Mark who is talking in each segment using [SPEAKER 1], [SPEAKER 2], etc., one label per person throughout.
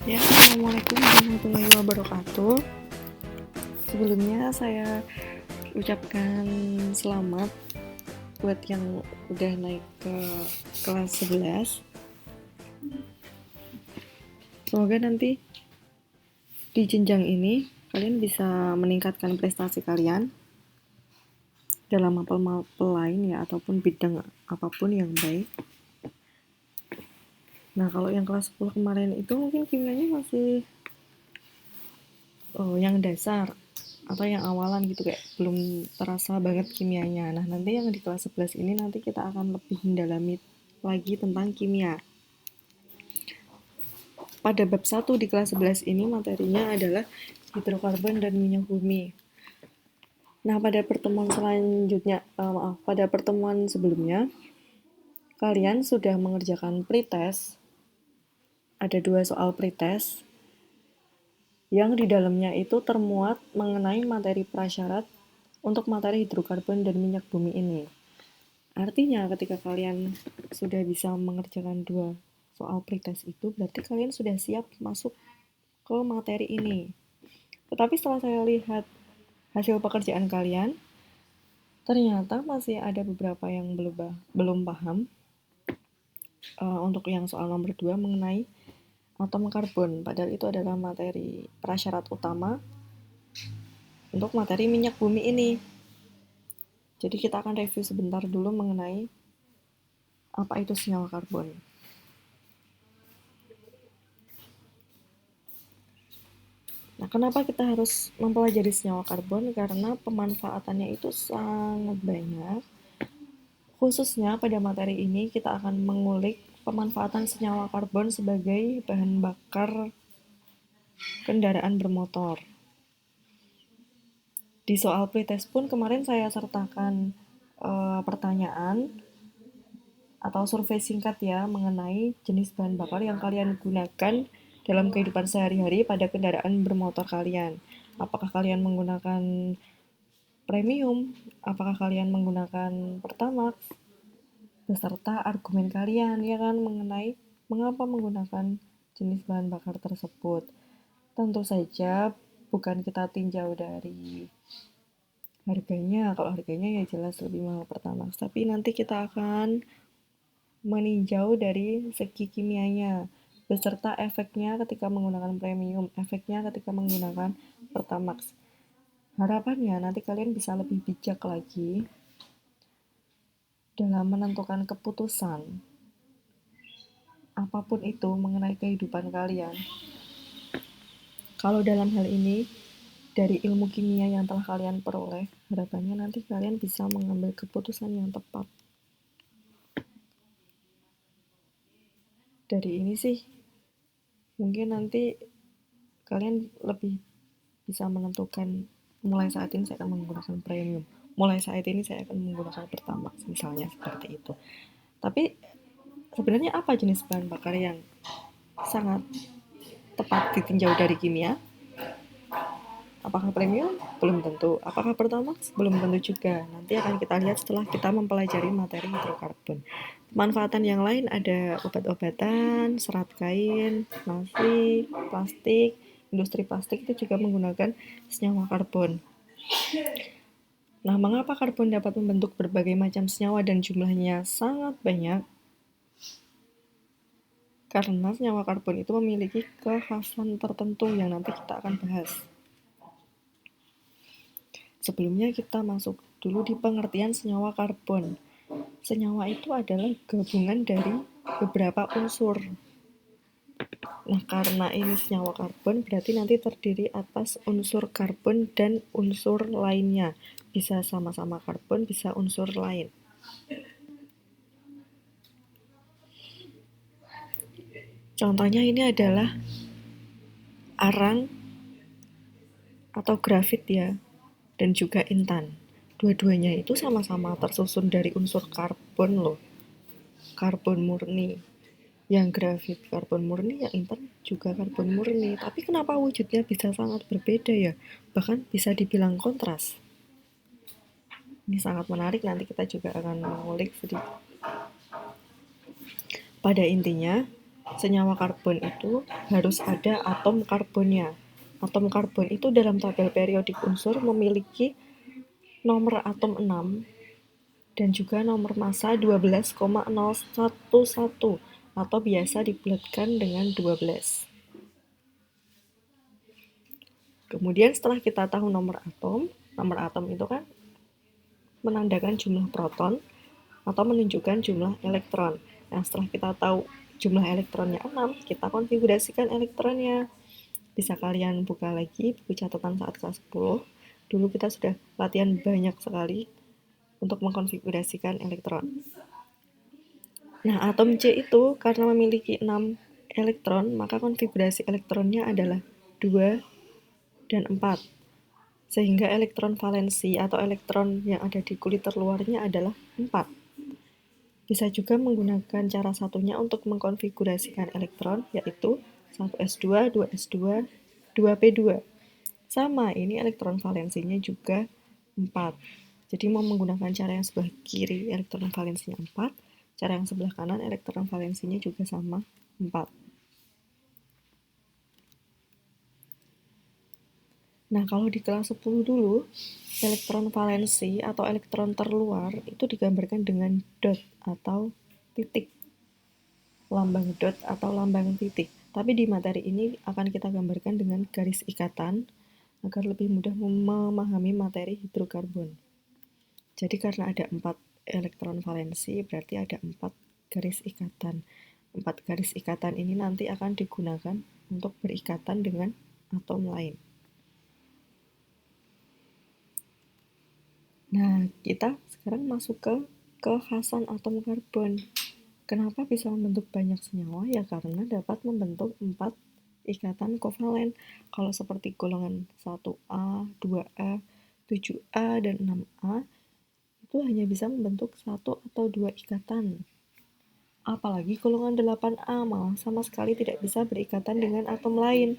[SPEAKER 1] Ya, Assalamualaikum warahmatullahi wabarakatuh. Sebelumnya saya ucapkan selamat buat yang udah naik ke kelas 11. Semoga nanti di jenjang ini kalian bisa meningkatkan prestasi kalian dalam mapel-mapel lain ya, ataupun bidang apapun yang baik. Nah, kalau yang kelas 10 kemarin itu mungkin kimianya masih yang dasar atau yang awalan gitu, kayak belum terasa banget kimianya. Nah, nanti yang di kelas 11 ini nanti kita akan lebih mendalami lagi tentang kimia. Pada bab 1 di kelas 11 ini materinya adalah hidrokarbon dan minyak bumi. Nah, pada pertemuan selanjutnya, pada pertemuan sebelumnya, kalian sudah mengerjakan pretest. Ada 2 soal pretest yang di dalamnya itu termuat mengenai materi prasyarat untuk materi hidrokarbon dan minyak bumi ini. Artinya ketika kalian sudah bisa mengerjakan 2 soal pretest itu, berarti kalian sudah siap masuk ke materi ini. Tetapi setelah saya lihat hasil pekerjaan kalian, ternyata masih ada beberapa yang belum paham untuk yang soal nomor 2 mengenai atom karbon. Padahal itu adalah materi prasyarat utama untuk materi minyak bumi ini. Jadi kita akan review sebentar dulu mengenai apa itu senyawa karbon. Nah, kenapa kita harus mempelajari senyawa karbon? Karena pemanfaatannya itu sangat banyak. Khususnya pada materi ini kita akan mengulik pemanfaatan senyawa karbon sebagai bahan bakar kendaraan bermotor. Di soal pretest pun kemarin saya sertakan pertanyaan atau survei singkat ya mengenai jenis bahan bakar yang kalian gunakan dalam kehidupan sehari-hari pada kendaraan bermotor kalian. Apakah kalian menggunakan premium? Apakah kalian menggunakan Pertamax? Beserta argumen kalian ya kan mengenai mengapa menggunakan jenis bahan bakar tersebut. Tentu saja bukan kita tinjau dari harganya. Kalau harganya ya jelas lebih mahal Pertamax, tapi nanti kita akan meninjau dari segi kimianya beserta efeknya ketika menggunakan premium, efeknya ketika menggunakan Pertamax. Harapannya nanti kalian bisa lebih bijak lagi dalam menentukan keputusan apapun itu mengenai kehidupan kalian. Kalau dalam hal ini, dari ilmu kimia yang telah kalian peroleh, harapannya nanti kalian bisa mengambil keputusan yang tepat. Dari ini sih, mungkin nanti kalian lebih bisa menentukan mulai saat ini saya akan menggunakan premium, mulai saat ini saya akan menggunakan Pertamax, misalnya seperti itu. Tapi sebenarnya apa jenis bahan bakar yang sangat tepat ditinjau dari kimia? Apakah premium? Belum tentu. Apakah Pertamax? Belum tentu juga. Nanti akan kita lihat setelah kita mempelajari materi hidrokarbon. Manfaatan yang lain ada obat-obatan, serat kain, nasi, plastik. Industri plastik itu juga menggunakan senyawa karbon. Nah, mengapa karbon dapat membentuk berbagai macam senyawa dan jumlahnya sangat banyak? Karena senyawa karbon itu memiliki kekhasan tertentu yang nanti kita akan bahas. Sebelumnya kita masuk dulu di pengertian senyawa karbon. Senyawa itu adalah gabungan dari beberapa unsur. Nah, karena ini senyawa karbon, berarti nanti terdiri atas unsur karbon dan unsur lainnya. Bisa sama-sama karbon, bisa unsur lain. Contohnya ini adalah arang atau grafit ya, dan juga intan. Dua-duanya itu sama-sama tersusun dari unsur karbon loh. Karbon murni. Yang grafit karbon murni, yang intan juga karbon murni. Tapi kenapa wujudnya bisa sangat berbeda ya? Bahkan bisa dibilang kontras. Ini sangat menarik, nanti kita juga akan mengulik sedikit. Pada intinya, senyawa karbon itu harus ada atom karbonnya. Atom karbon itu dalam tabel periodik unsur memiliki nomor atom 6 dan juga nomor massa 12,011 atau biasa dibulatkan dengan 12. Kemudian setelah kita tahu nomor atom itu kan menandakan jumlah proton atau menunjukkan jumlah elektron. Nah, setelah kita tahu jumlah elektronnya 6, kita konfigurasikan elektronnya. Bisa kalian buka lagi buku catatan saat kelas 10. Dulu kita sudah latihan banyak sekali untuk mengkonfigurasikan elektron. Nah, atom C itu karena memiliki 6 elektron, maka konfigurasi elektronnya adalah 2 dan 4. Sehingga elektron valensi atau elektron yang ada di kulit terluarnya adalah 4. Bisa juga menggunakan cara satunya untuk mengkonfigurasikan elektron, yaitu 1s2, 2s2, 2p2. Sama, ini elektron valensinya juga 4. Jadi mau menggunakan cara yang sebelah kiri elektron valensinya 4, cara yang sebelah kanan elektron valensinya juga sama 4. Nah, kalau di kelas 10 dulu, elektron valensi atau elektron terluar itu digambarkan dengan dot atau titik. Lambang dot atau lambang titik. Tapi di materi ini akan kita gambarkan dengan garis ikatan agar lebih mudah memahami materi hidrokarbon. Jadi karena ada 4 elektron valensi, berarti ada 4 garis ikatan. 4 garis ikatan ini nanti akan digunakan untuk berikatan dengan atom lain. Nah, kita sekarang masuk ke kekhasan atom karbon. Kenapa bisa membentuk banyak senyawa? Ya karena dapat membentuk 4 ikatan kovalen. Kalau seperti golongan 1A, 2A, 7A, dan 6A, itu hanya bisa membentuk 1 atau 2 ikatan. Apalagi golongan 8A malah sama sekali tidak bisa berikatan dengan atom lain.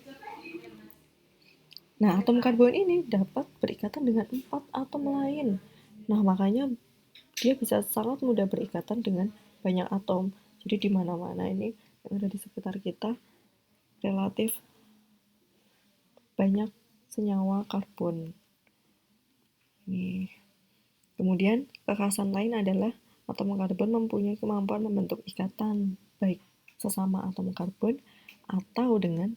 [SPEAKER 1] Nah, atom karbon ini dapat berikatan dengan 4 atom lain. Nah, makanya dia bisa sangat mudah berikatan dengan banyak atom. Jadi di mana-mana ini yang ada di sekitar kita relatif banyak senyawa karbon. Nih. Kemudian kekhasan lain adalah atom karbon mempunyai kemampuan membentuk ikatan baik sesama atom karbon atau dengan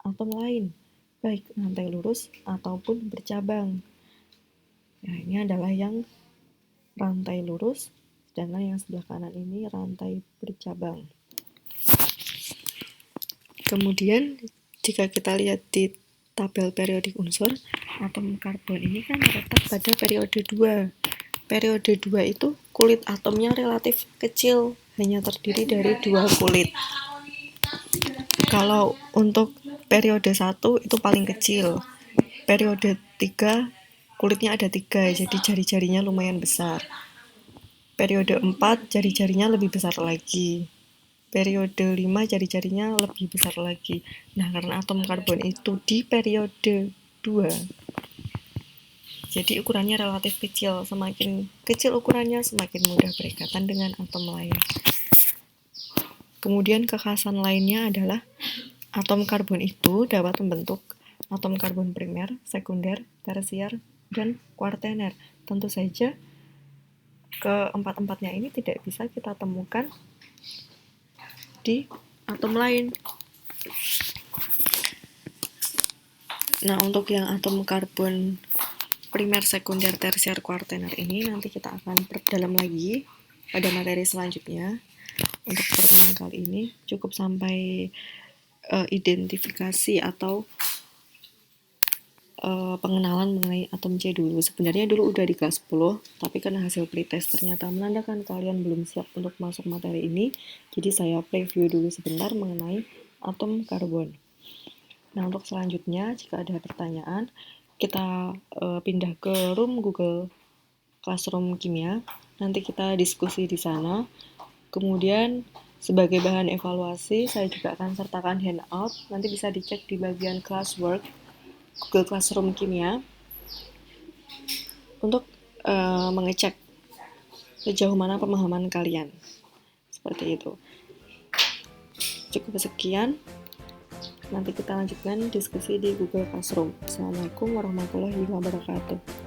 [SPEAKER 1] atom lain, baik rantai lurus ataupun bercabang. Nah, ini adalah yang rantai lurus, sedangkan yang sebelah kanan ini rantai bercabang. Kemudian, jika kita lihat di tabel periodik unsur, atom karbon ini kan terletak pada periode 2. Periode 2 itu kulit atomnya relatif kecil, hanya terdiri dari 2 kulit. Kalau untuk periode 1 itu paling kecil. Periode 3 kulitnya ada 3, jadi jari-jarinya lumayan besar. Periode 4 jari-jarinya lebih besar lagi. Periode 5 jari-jarinya lebih besar lagi. Nah, karena atom karbon itu di periode 2, jadi ukurannya relatif kecil. Semakin kecil ukurannya, semakin mudah berikatan dengan atom lain. Kemudian kekhasan lainnya adalah atom karbon itu dapat membentuk atom karbon primer, sekunder, tersier, dan kuartener. Tentu saja keempat-empatnya ini tidak bisa kita temukan di atom lain. Nah, untuk yang atom karbon primer, sekunder, tersier, kuartener ini nanti kita akan perdalam lagi pada materi selanjutnya. Untuk pertemuan kali ini cukup sampai identifikasi atau pengenalan mengenai atom C dulu. Sebenarnya dulu udah di kelas 10, tapi karena hasil pretest ternyata menandakan kalian belum siap untuk masuk materi ini, jadi saya preview dulu sebentar mengenai atom karbon. Nah, untuk selanjutnya, jika ada pertanyaan, kita pindah ke room Google Classroom Kimia. Nanti kita diskusi di sana. Kemudian, sebagai bahan evaluasi, saya juga akan sertakan handout. Nanti bisa dicek di bagian classwork Google Classroom Kimia untuk mengecek sejauh mana pemahaman kalian. Seperti itu. Cukup sekian, nanti kita lanjutkan diskusi di Google Classroom. Assalamualaikum warahmatullahi wabarakatuh.